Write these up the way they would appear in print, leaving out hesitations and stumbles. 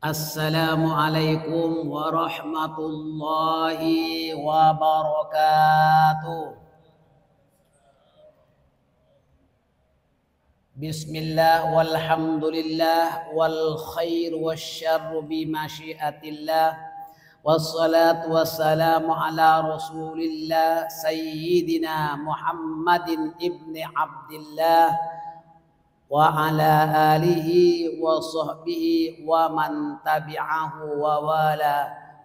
Assalamualaikum warahmatullahi wabarakatuh. Bismillah walhamdulillah wal khair wasyarru bimasyiatillah. Wassalatu wassalamu ala rasulillah sayyidina Muhammadin ibni Abdillah wa ala alihi wa sahbihi wa man tabi'ahu wa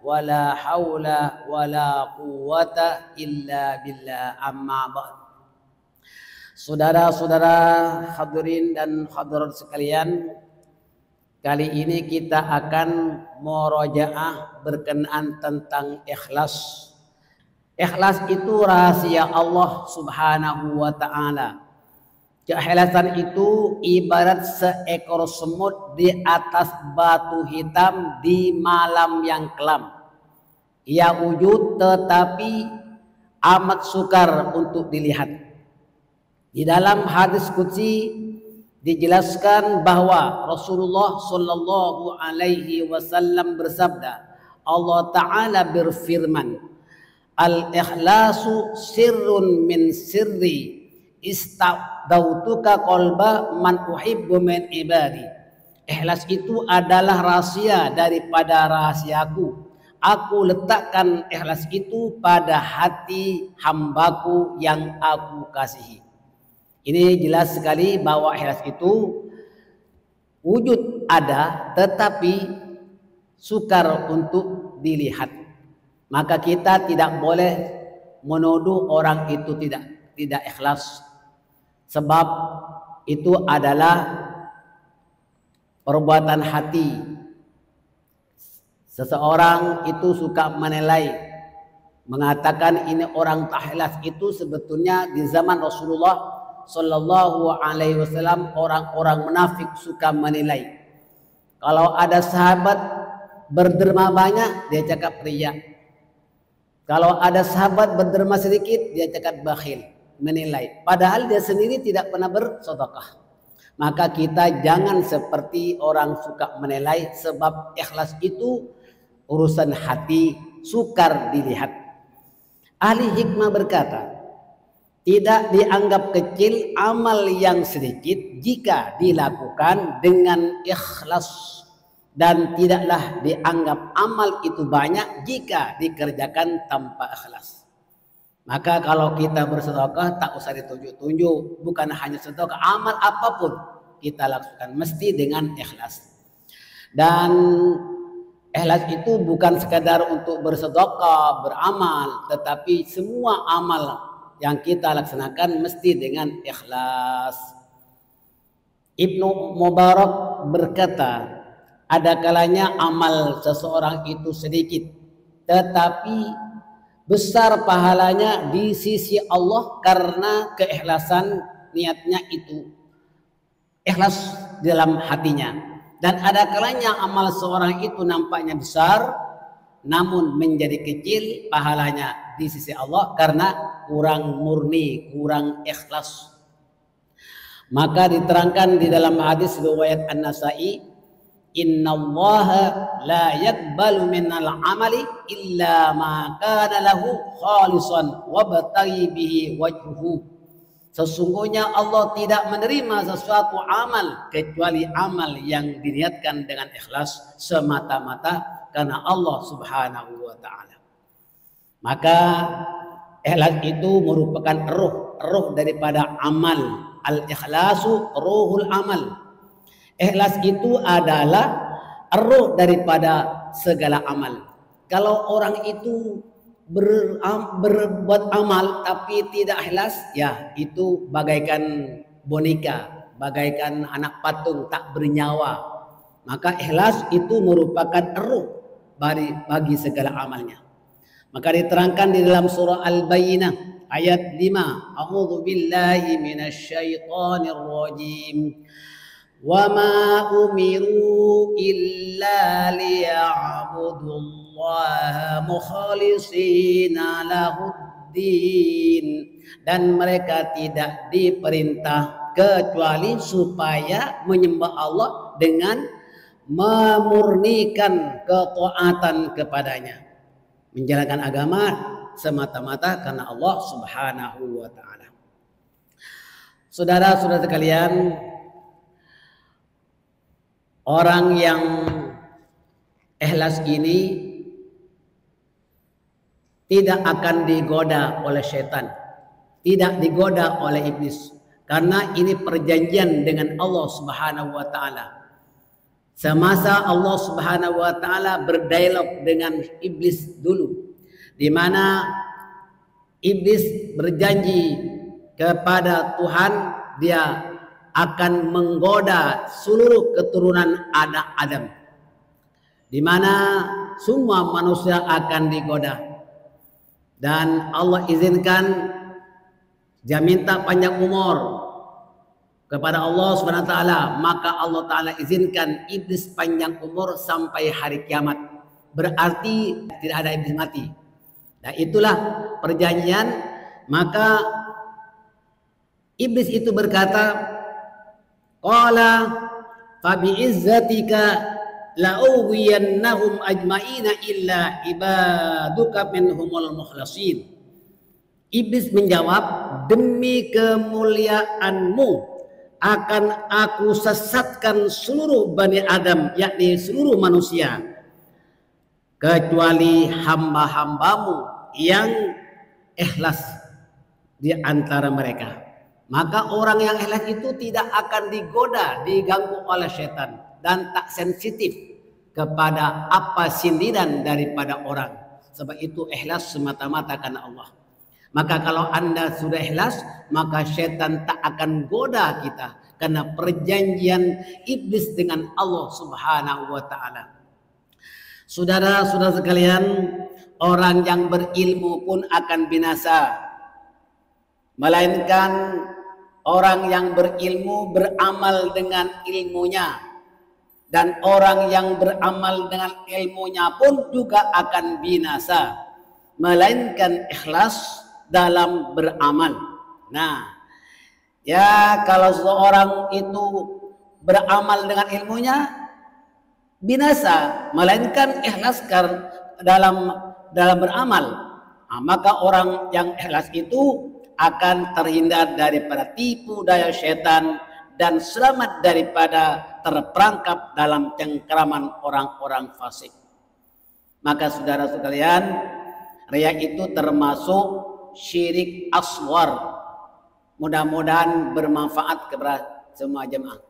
wala haula wala quwwata illa billah, amma ba'd. Saudara-saudara hadirin dan hadirat sekalian, kali ini kita akan murojaah berkenaan tentang ikhlas. Ikhlas itu rahasia Allah Subhanahu wa ta'ala. Keikhlasan itu ibarat seekor semut di atas batu hitam di malam yang kelam. Ia wujud tetapi amat sukar untuk dilihat. Di dalam hadis qudsi dijelaskan bahwa Rasulullah Shallallahu Alaihi Wasallam bersabda, Allah Ta'ala berfirman, al-ikhlasu sirrun min sirri istadautuka qalba man uhibbu min ibadi. Ikhlas itu adalah rahasia daripada rahasiaku. Aku letakkan ikhlas itu pada hati hambaku yang aku kasihi. Ini jelas sekali bahwa ikhlas itu wujud ada tetapi sukar untuk dilihat. Maka kita tidak boleh menuduh orang itu tidak ikhlas, sebab itu adalah perbuatan hati. Seseorang itu suka menilai, mengatakan ini orang tak ikhlas. Itu sebetulnya di zaman Rasulullah Shallallahu Alaihi Wasallam orang-orang munafik suka menilai. Kalau ada sahabat berderma banyak, dia cakap riya. Kalau ada sahabat berderma sedikit, dia cakap bakhil, menilai. Padahal dia sendiri tidak pernah bersedekah. Maka kita jangan seperti orang suka menilai, sebab ikhlas itu urusan hati, sukar dilihat. Ahli hikmah berkata, tidak dianggap kecil amal yang sedikit jika dilakukan dengan ikhlas, dan tidaklah dianggap amal itu banyak jika dikerjakan tanpa ikhlas. Maka kalau kita bersedekah tak usah ditunjuk-tunjuk, bukan hanya sedekah, amal apapun kita lakukan mesti dengan ikhlas. Dan ikhlas itu bukan sekadar untuk bersedekah, beramal, tetapi semua amal yang kita laksanakan mesti dengan ikhlas. Ibnu Mubarak berkata, ada kalanya amal seseorang itu sedikit tetapi besar pahalanya di sisi Allah karena keikhlasan niatnya itu ikhlas dalam hatinya. Dan ada kalanya amal seorang itu nampaknya besar namun menjadi kecil pahalanya di sisi Allah karena kurang murni, kurang ikhlas. Maka diterangkan di dalam hadis riwayat An-Nasa'i, innallaha la yaqbalu minal amali illa ma kana lahu khalisan wa bataghi bihi wajhuhu. Sesungguhnya Allah tidak menerima sesuatu amal kecuali amal yang diniatkan dengan ikhlas semata-mata karena Allah Subhanahu wa ta'ala. Maka ikhlas itu merupakan ruh daripada amal. Al-ikhlasu ruhul amal. Ikhlas itu adalah ruh daripada segala amal. Kalau orang itu berbuat amal tapi tidak ikhlas, ya itu bagaikan boneka, bagaikan anak patung tak bernyawa. Maka ikhlas itu merupakan ruh bagi segala amalnya. Maka diterangkan di dalam surah Al-Bayyinah ayat 5, a'udzu billahi minasyaitonir rajim. Wa ma umiru illa liya'budullaha mukhlishina lahuddin. Dan mereka tidak diperintah kecuali supaya menyembah Allah dengan memurnikan ketaatan kepadanya, menjalankan agama semata-mata karena Allah Subhanahu wa taala. Saudara-saudara sekalian, orang yang ikhlas ini tidak akan digoda oleh setan, tidak digoda oleh iblis, karena ini perjanjian dengan Allah Subhanahu wa taala. Semasa Allah Subhanahu wa taala berdialog dengan iblis dulu, di mana iblis berjanji kepada Tuhan dia akan menggoda seluruh keturunan anak Adam, di mana semua manusia akan digoda. Dan Allah izinkan dia minta panjang umur kepada Allah Subhanahu wa taala, maka Allah taala izinkan iblis panjang umur sampai hari kiamat. Berarti tidak ada iblis mati. Nah, itulah perjanjian. Maka iblis itu berkata, qala fa bi izzatika la ughwiyannahum ajma'ina illa ibaduka minhumul mukhlasin. Iblis menjawab, demi kemuliaanmu akan aku sesatkan seluruh Bani Adam, yakni seluruh manusia, kecuali hamba-hambamu yang ikhlas di antara mereka. Maka orang yang ikhlas itu tidak akan digoda, diganggu oleh setan, dan tak sensitif kepada apa sindiran daripada orang. Sebab itu ikhlas semata-mata karena Allah. Maka kalau Anda sudah ikhlas, maka setan tak akan goda kita, karena perjanjian iblis dengan Allah Subhanahu wa taala. Saudara-saudara sekalian, orang yang berilmu pun akan binasa, melainkan orang yang berilmu beramal dengan ilmunya, dan orang yang beramal dengan ilmunya pun juga akan binasa, melainkan ikhlas dalam beramal. Nah, ya kalau seorang itu beramal dengan ilmunya binasa, melainkan ikhlas dalam beramal. Nah, maka orang yang ikhlas itu akan terhindar daripada tipu daya setan dan selamat daripada terperangkap dalam cengkraman orang-orang fasik. Maka saudara sekalian, riya itu termasuk syirik asghar. Mudah-mudahan bermanfaat kepada semua jemaah.